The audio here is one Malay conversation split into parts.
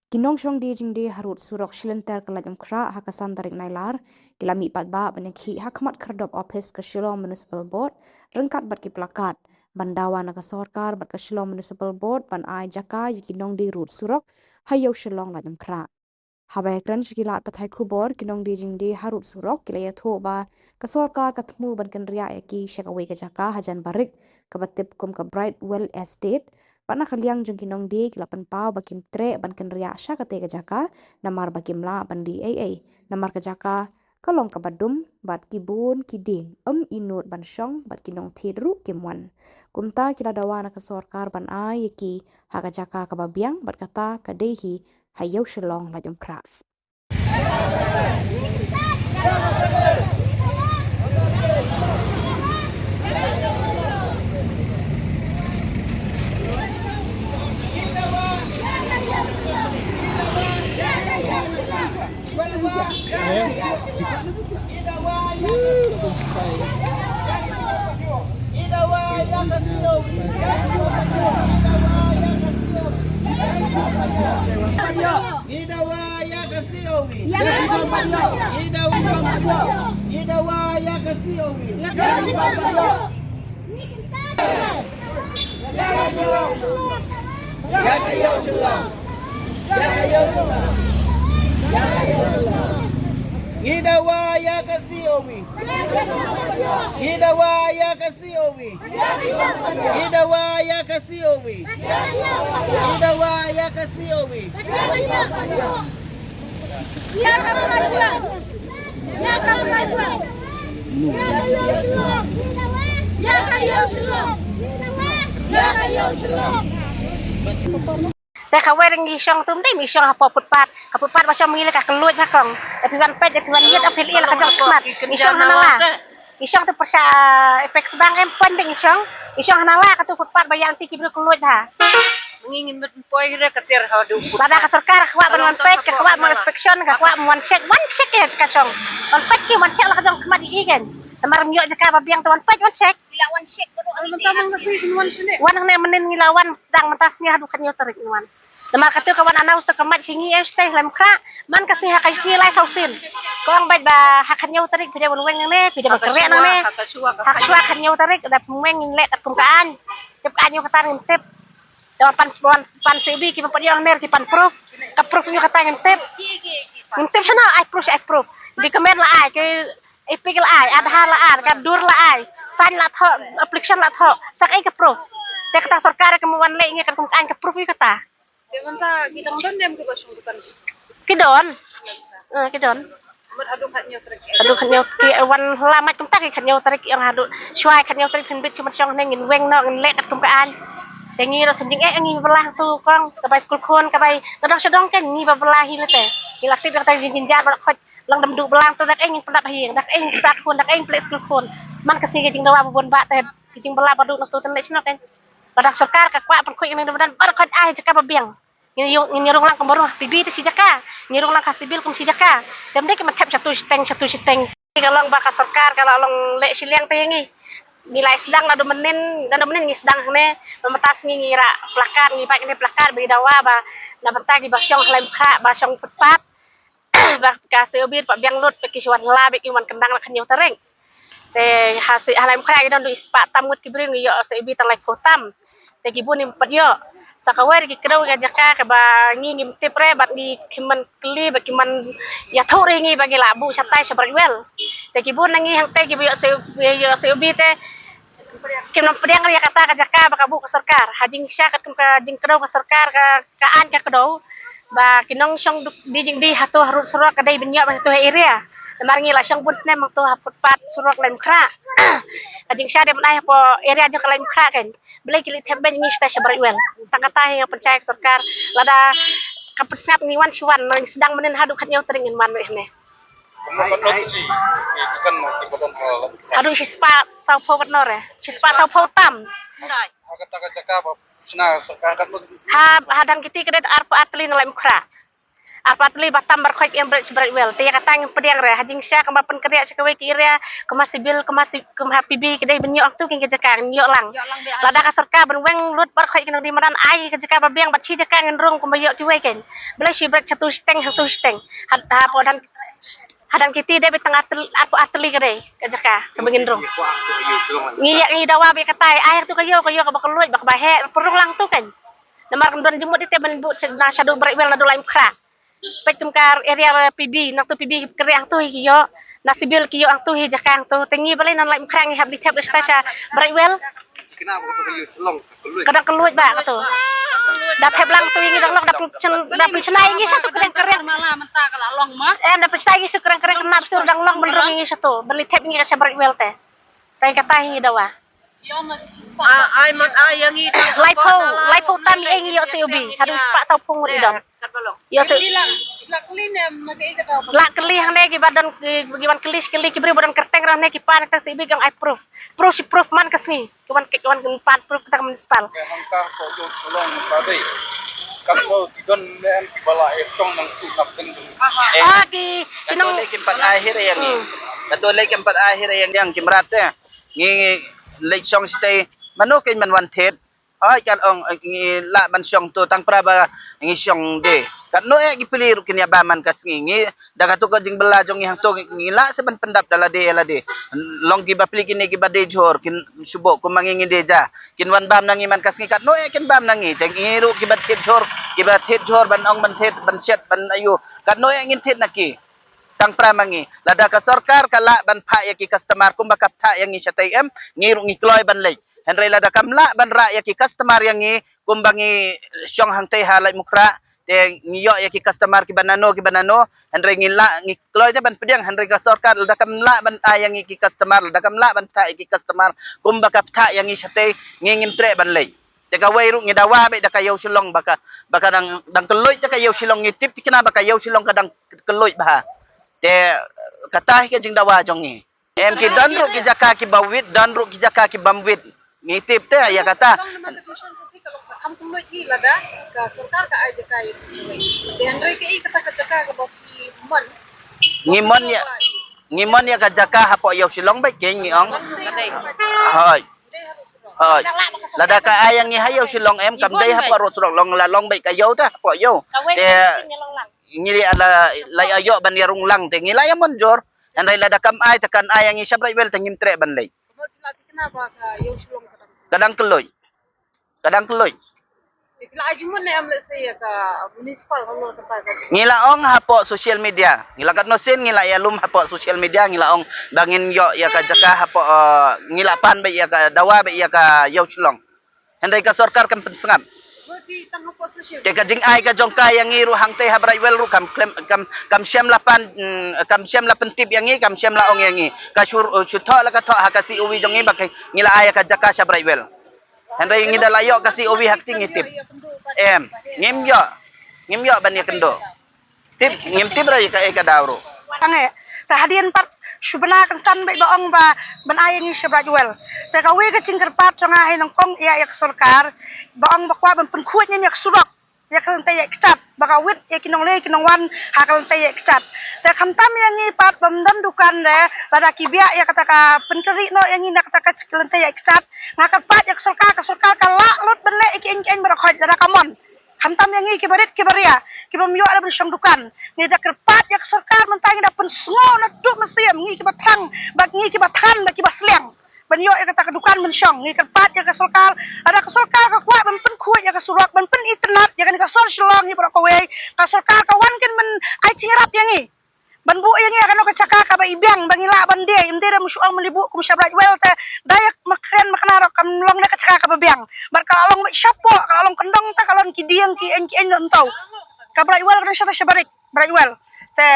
Kinong shong di jing di harut surok shilenter kalajam kra hakasan tarik nailar kilami patba banekhi hakmat kerdop office ke Shillong Municipal Board rengkat bat ki plakat bandawa naga sorkar bat ke Shillong Municipal Board ban ai jaka kinong di rut surok hayo Shillong lajam kra habai kran shikilat pathai kubor kinong di jing di harut surok kilaya tho ba ke sorkar katmu ban kan ria eki shakawe ke jaka hajan barik ke batip kum ke Brightwell Estate Pana kaliang jong kinong di kilapan pau bakim tre ban ken ria sha kate ke jaka namar bakim la ban di namar ke jaka kalong ke badum bat kibun kiding inut ban shong bat kinong thidru kimwan kumta kila dawana ke sorkar ban ai ki haka jaka ke babiang bat kata kadehi hayau shelong la jom kra Idawaya kasiowi. Idawaya kasiowi. Idawaya kasiowi. Idawaya kasiowi. Ya kapulan. Ya kapulan. Ya kayo sulong. Ya kayo sulong.แต่เขาเวรงมีช่องตุ้มได้มีช่องหาพอพุดปาดหาพุดปาดว่าช่องมีเลยกะลุยค่ะกองแต่พิวันเป็ดแต่พิวันยึดเอาเพลียแล้วก็จังขมัดมีช่องฮานาลามีช่องที่ประชาเอฟเฟกต์บางเอ็มเป็นมีช่องฮานาลาก็ตัวพุดปาดบางอย่างที่กิบลูกลุยค่ะ Mengingin poin dia ketir hadu. Pada ka sarkar ka ban wan pet ka ban inspection ka wan check ya ka chong wan pet ki wan check la ka jong kemadi igen tamar myo jaka babiang wan pet wan check Lawan shake baru wan ne menen ngilawan sedang mentasnya hadu kan yo tarik wan tamar ka tu ka wan anaus to kemat singi stay lem kra man ka sih ka sih lai sausin kong baik ba hakan yo tarik pide wan weng ne pide ba kere ne hak suak kan yo tarik da pemeng nglet at kumkaan tip ka yo kata ngintip dalam pan sebi ki pempat yang mer ki pan proof ka proof nyo kata ngintip sana I proof di kemen la ai ke epik la ai adha la ai ka dur la ai san la tho application la tho sak ai ka proof te kata sarkar ke muan le ngi kan kum ka proof yo kata Demanta kita don dem ke basung bukan. kidon Mat adu katnya trek. aduh kanyo ki wan lamat kum tak kanyo tarik yang hadu syai kanyo tarik pinbit cuma syong ne ngin weng no ngin le kat kum kaan tengi ro sunjing ngi belah tu kong kabai skul khon kabai tadang sedong kan ngi belah hi lete ngi lakti kata jing jar ba khoj lang dam du belang tu dak ngi pendak hi dak ngi sak khon dak ngi plek skul khon man kasi jing dawa bun ba te jing belah badu nak tu ten lech no kan badak sarkar ka kwa pan khoj ngi dan bar khoj ai jaka babiang ngi rong lang kembaru bibi tu si jaka ngi rong lang kasibil kum si jaka dem dek ma tap satu siteng kalau baka sarkar kalau long lek siliang te ngi nilai sedang nado menin ngi sedang ne memetas ngira plakar ngi pak ini plakar bagi dawa ba na bentagi ba syong lem kha ba syong pepat ba ka seubir pak biang lut pe kiswan la be kiwan kendang la kanyo tereng te hasil halem kha gidan du ispa tamut kibring yo seubi talai potam te gibun im padyo sakawer ki krew ga jaka ka ba ngi tipre bat di kiman kli ba kiman ya thori ngi bagi labu satai sabrwel te gibun ngi hang te gibu yo seubi te kim pediang ya kata ka jaka baka bu ka sarkar hajing sya kat ka jing kedo ka sarkar ka an ka kedo ba kinong syong di jing di hatu harus surak kadai binyo ba tu area lamar ngi la syong pun sne mang tu haput pat surak lem kra hajing sya de menai po area aja ka lem kra kan belai kilit temben ngi sta sabarwel takata yang percaya ka sarkar lada ka persap ngi wan siwan sedang menen hadu kat nyau teringin man ne aduh sispa sau po wat nore sispa sau po tam ha hadang kiti kedet arpa atlin lem kra apa teli batam berkhoi yang berat well dia kata yang pediang re hajing sya kemba pen kerja cakawe kira kemasibil kemahapibi kedai benyo tu king kejakan yo lang lada ka serka berweng lut berkhoi kena di madan ai kejaka babiang bachi jakan ngrung kumbayo kiwe ken bela si berat satu steng ha podan hadan kiti de beteng apa ateli kedai kejaka kebengin rung ngiyak ngi dawa be kata air tu kayo ka bakeluit bak bahe perung lang tu kan namar kendon jemut ite ben bu na shadow berat well na do laim kra pet kar area PB nak tu PB kerang tu hiyo nasibil kiyo ang tu hi jakang tu tengi balai nan lai krang hab di tab stasha brightwell kadang keluit ba tu dak heblang tu ingi dang lok dak pencenai ingi satu kerang malah mentah kalau long mah. dak pencenai ingi satu kerang kenap tu dang lok menrung ingi satu beli tab ingi kasih brightwell teh tai kata hi dawa Ay man ayang ito. Laipo tami ingi yo COB harus pak sau pungut idon yo la keli hang neki badan giban kelis kibri badan kerteng rah neki pan tang sibi gang I proof si proof man kesni kiban pan proof tang municipal hangkah ko yo sulong badai kalau tidon men kibala esong nang tu napeng ki Betul lagi empat akhir yang ni. Betul lagi empat akhir yang kimrate. Ngi lek song stay mano ken man wan thet. Ai kan ong ngi la ban song tu tang praba ngi song de. Kat no e gipilir ken ya baman kas ngi daga tu ko jing bela jong yang tu ngi la seban pendap dala de long gi bapli kini gi bade jor kin subo ko mangi deja. Kin wan bam nangi man kas ngi kat no e ken bam nangi teng ngi ru gi bat thet jor ban ong ban thet ban set ban ayu. Kat no e ngin thet naki. Tang pramangi lada ka sarkar kala ban pha yaki customer kum bakap tha yang ngi satay ngiru ngi kloy ban lay henry lada kamla ban ra yaki customer yang ngi kum bangi syong hang tay halai mukra te ngi yo yaki customer ki banano henry ngi la ngi kloy ban pediang henry ka sarkar lada kamla ban ayang ngi ki customer lada kamla ban tha yaki customer kum bakap tha yang ngi satay ngi ngimtre ban lay teka wairu ngi dawa be da kayaw silong baka dang keloy teka yaw silong ngi tip tikina baka yaw silong kadang keloy bah te katah ke jing dawa jong ni em ki danru ki jaka ki bawit danru ki jaka ki bamwit ngitip te ya kata Am kumloy hila da ka sarkar ka ay jakay. Henry ke kata ka jaka ka bapi man. ngimon ya ka jaka hapo yaw silong ba ke ngi ong hoy lada ka ayang ni hayaw silong em kam dai hapo ro long la long ba ka yaw ta hapo yaw te ngili ala lay ayo ban yarung lang te ngila ya monjor andai lada kam ay takan ayang ni sabrai wel tangim tre ban lay Kenapa ka yung sulong kadang keloy Ikla ajuman na amla saya ka municipal kalau kata ngila ong hapo social media ngila kat nosin ngila ya lum hapo social media ngila ong bangin yo ya ka jaka hapo ngila pan ba ya ka dawa ba ya ka yaw silong andai ka sarkar kam pensangam Berarti tanggal po social. Kaya jing ay ka jong kaya ngiru hang teh habrai wel ru kam syam lapan tip yang ni kam syam la ong yang ni ka syutha la ka tha ha ka si uwi jong ni bakai ngila ay ka jaka syabrai wel henry ngida layo ka si uwi hak ting tip em ngim yo ban ya kendo tip ngim tip ra ka dawro Ange, tahadian pat subana kan san bai baong ba ban ayang ni Shabrajwell. Ta ka we ka cingker pat songa hay nang kong iya yak sarkar baong bakwa ban pen khuat yak surok yak kan tay yak cat baka wit yak kinong le kinong wan ha kan tay yak cat. Ta kam tam yang ni pat bam dan dukan re lada kibia yak kata ka pen keri no yang ni nak kata ka kan tay yak cat ngakat pat yak sarkar ka la lut ban le ik barakhot lada kamon. Hamtam yang iki kibarit kibaria kibam yo ada bersang dukan ni dak kerpat yak sarkar mentang da pen sngo na duk mesiam ngi kibatang bag ngi kibatan bag kibasliang ban yo yak ta dukan mensyong ngi kerpat yak sarkar ada ka sarkar ka kuat ban pen kuat yak surak ban pen internet yak ni ka sor shlong ngi bro kowe ka sarkar ka wan kan men ai cingrap yang ngi ban bu yang ngi akan ka caka ka ba ibiang bangila ban de imde da musuang melibu kum syabrat wel te dayak makren maknaro kam long da ka caka ka babiang bar ka long syapo ka long kendong ta kalon kidiang ki en entau ka brai wel ka syata syabarik brai wel te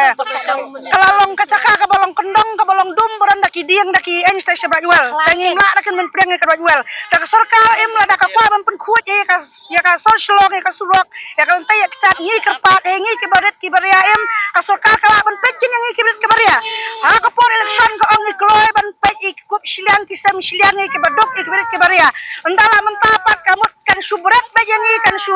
kalong ka caka ka balong kendong ka balong dum boran da kidiang da ki en sta syabarik wel tangim la da kan men priang ka brai wel da ka sarkar em la da ka kwa ban pen khuat ya ka sor shlong ya ka surok ya ka tay yak cat ngi kerpat ngi kibarit kibaria em ka sarkar ka ban pecin yang ngi kibarit kibaria ha ka por election ka ong ikloy ban pec ikup siliang kisam siliang ngi kibadok kibarit kibaria endala mentapat kamut kan subrat ba yang ngi kan su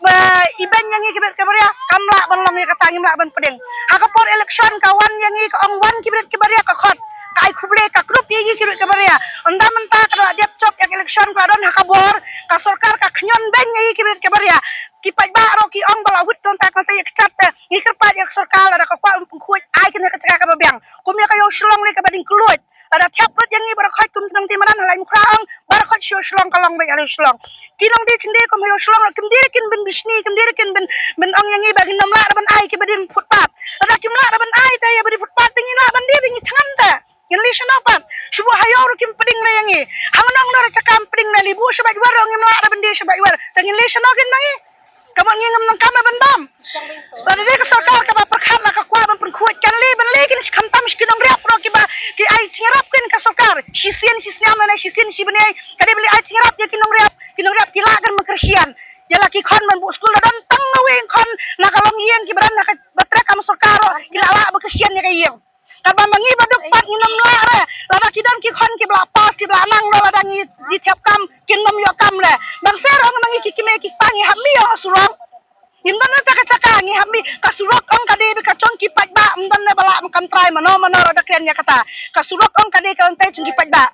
iban yang kibret kebaria kamla ban long ya kata ngimla ban pedeng hakapor election kawan yang ke ong wan kibret kebaria ka khot kai khuble ka grup yi kibret kebaria onda menta ka diap chop yang election ka don hakabor ka sarkar ka khnyon ben yi kibret kebaria kipai ba ro ki ong bala wit ton ta ka tay chat ni kerpa yak sarkar ada ka kwa pungkhuj ai kene ka chaka ka babyang kumya ka yo shlong le ka bading kluit ada thiap rut yang i bar khot kun nang ti manan lai mukhra ong bar khot sho shlong ka long ba ya shlong kinong di chinde ko yo shlong kim dir kin bin bisni kim dir kin bin ong yang i ba kin namla ban ai ki badin futpat ada kim la ban ai ta ya badi futpat tingi la ban di bingi tangan ta yang li shanapan shubu hayo ru kim peding na yang i hangnong no cakam peding na libu shabai war ong la ban di shabai war tangin li shanokin mangi kamu ngingam nang kama ban dam tadi dia ke sarkar ka ba perkhat la ka kwa ban pengkhuj kan li ban li kin kham tam skinong riap ro ki ba ki ai chingarap kin ka sarkar sisian sisnyam na sisian si bani kadi beli ai chingarap ya kinong riap ki la kan makresian ya laki khon man bu skul dan tang weng khon na kalong yeng ki baran na ka batre kam sarkar ki la makresian ya kayeng kaba mangi baduk pat nginam la re la ki dan ki khon ki bla pas ki bla nang lo la ngi di tiap kam kin nom yo kam le bang serong mangi ki me ki pangi hammi yo surong imdan na ta ka saka ngi hammi ka surok ong ka de ka chon ki pat ba imdan na bala kam try mano da kren ya kata ka surok ong ka de ka ontai chung ki pat ba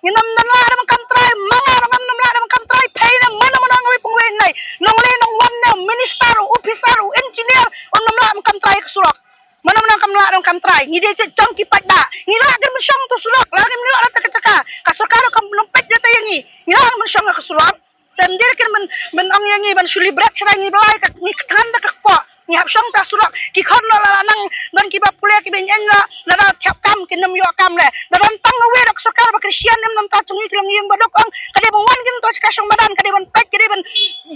nginam dan la da kam try manga ngam nam la da kam try pay na mana ngi pungwe nai nong le nong wan na minister officer engineer on nam la kam try ka surok mana kam la kam try ngi de chong ki pat ba ngi la gan mun shong to surok la gan la ta ka saka ka sarkar kam nom pet de ta yangi ngi la mun shong ka surok dan dia kan men ong yang ban suli brat chara ngi balai ka ngi khan da ka po ngi hap shong ta surok ki khon la nang don ki ba pule ki ben en la da thiap kam ki nam yo kam le da don tang we rak sarkar ba kristian nem nam ta chungi ki lang yeng ba dok ong ka de bon wan kin to ka shong badan ka de bon pet ki de ban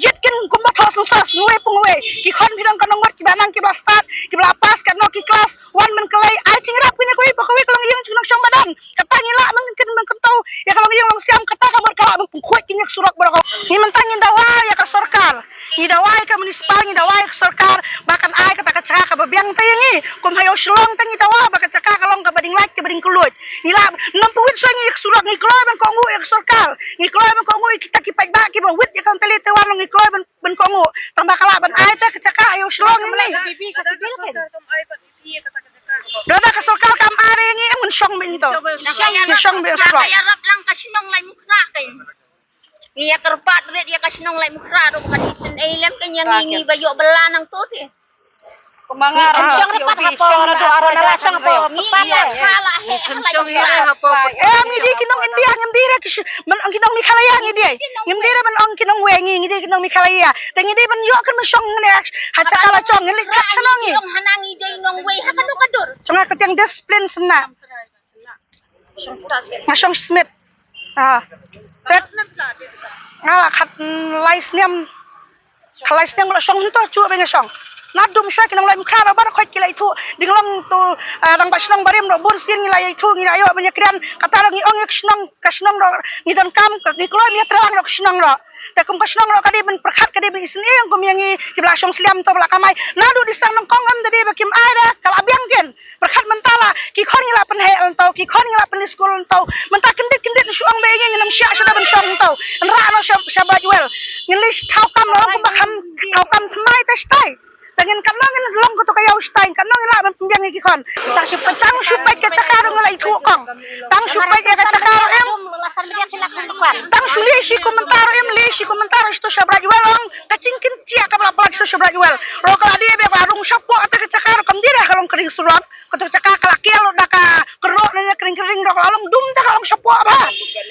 jet kin kum ba thos sas ngwe pung we ki khon bidang ka nongor ki banang ki ba start ki ba pas ka no ki class wan men kelai ai chingrap ki ne ko ba ko we ka lang yeng chung shong badan kata ngi la mang kin man kentau ya ka lang yeng lang siam kata ka ka pung khoi ki nyak surok ba ko ni mentang ni dawa ya ka sarkar ni dawa ka municipal ni dawa ka sarkar bahkan ai kata ka caka ka babyang tayangi kum hayo shlong tangi dawa ba ka caka ka long ka bading like ka bading kuluj ni la nam puwit so ngi surak ni kloy ban ko ngu ya ka sarkar ni kloy ban ko ngu kita ki pai ba ki ba wit ya kan tali te wan ni kloy ban ko ngu tambah kala ban ai ta ka caka ayo shlong ni Dada ka sarkar kam are ngi mun shong bin to ni shong be surak Kaya rap lang kasi nung lay mukra kayo. Ngiya kerpat red ya kasi nung lay mukra ro kadisen elam kanya ngi bayo belanang to ti. Kumangarap Syong dapat hapo do aro na syong po Iya, salah ngi di kinong india ngim dire man ang kinong mikhalaya ngi di ngim dire man ang kinong wengi ngi di kinong mikhalaya te ngi di man yo kan masong ne ha cakala chong ngi ka chanongi Yung hanangi day nung way hakano kadur. chonga ka tiang discipline sna ngasong smith tek ngala khat lais niam khalais niam la song to chu be ngasong nap dum shwa kinong lai mkhra ba khoi kilai thu dinglong to rang ba snong barem ro bon sin ngilai thu ngi ayo banya krian kata ngi ong ek snong ka snong ro ngi dan kam ka ngi kloi mi trang ro snong ro ta kum ka snong ro ka de ben perkhat ka de ben isin eng kum yangi ki bla shong sliam to bla kamai nadu di sang nang kong am de ba kim ai da kala biang ken perkhat mentala ki khon ngi la pen he an to ki khon ngi la pen school an to menta kendit su ong be ngi nam sha sha ben shong to ra no sha ba juel ngi lis thau kam ro kum ba kham thau kam thmai ta stai Tangin kanong long ko to kayo stein kanong ila ban pembiang iki kon tang supay ka cakaro ngalai thu kong tang supay ka cakaro em tang suli si komentaro em li si komentaro sto sabra jual ong kacingkin cia ka bla bla sto sabra jual ro kala dia be warung sapo ata ka cakaro kam dira kalong kering surat ko to cakar kala kialo daka kerok na kering ro kalong dum ta kalong sapo ba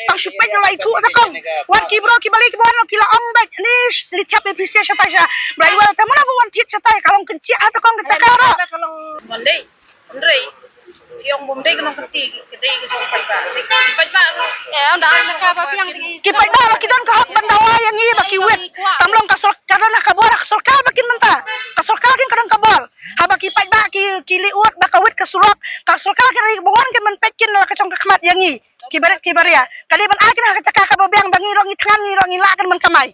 tang supay ngalai thu ta kong wan ki bro ki balik ki bono kila ong ba ni li tiap episya sa ta sa bra jual ta mana wan tit sa kalong kenci atau kong kecakara kalong Monday Andre yung Bombay kanong kati kiti yung pagba unda ka babyang kipai ba kidon ka hak bandawa yang i baki wet tamlong ka sarkar na kabor ka sarkar bakin menta ka sarkar kin kadang kabol haba kipai ba ki liut ba ka wet ka surok ka sarkar ka bawan kin men pekin la ka chong ka khmat yang i kibaret kibaria kali ban akin ha ka cakaka babyang bangi ro ngi tangan ngi ro ngi la kan men kamai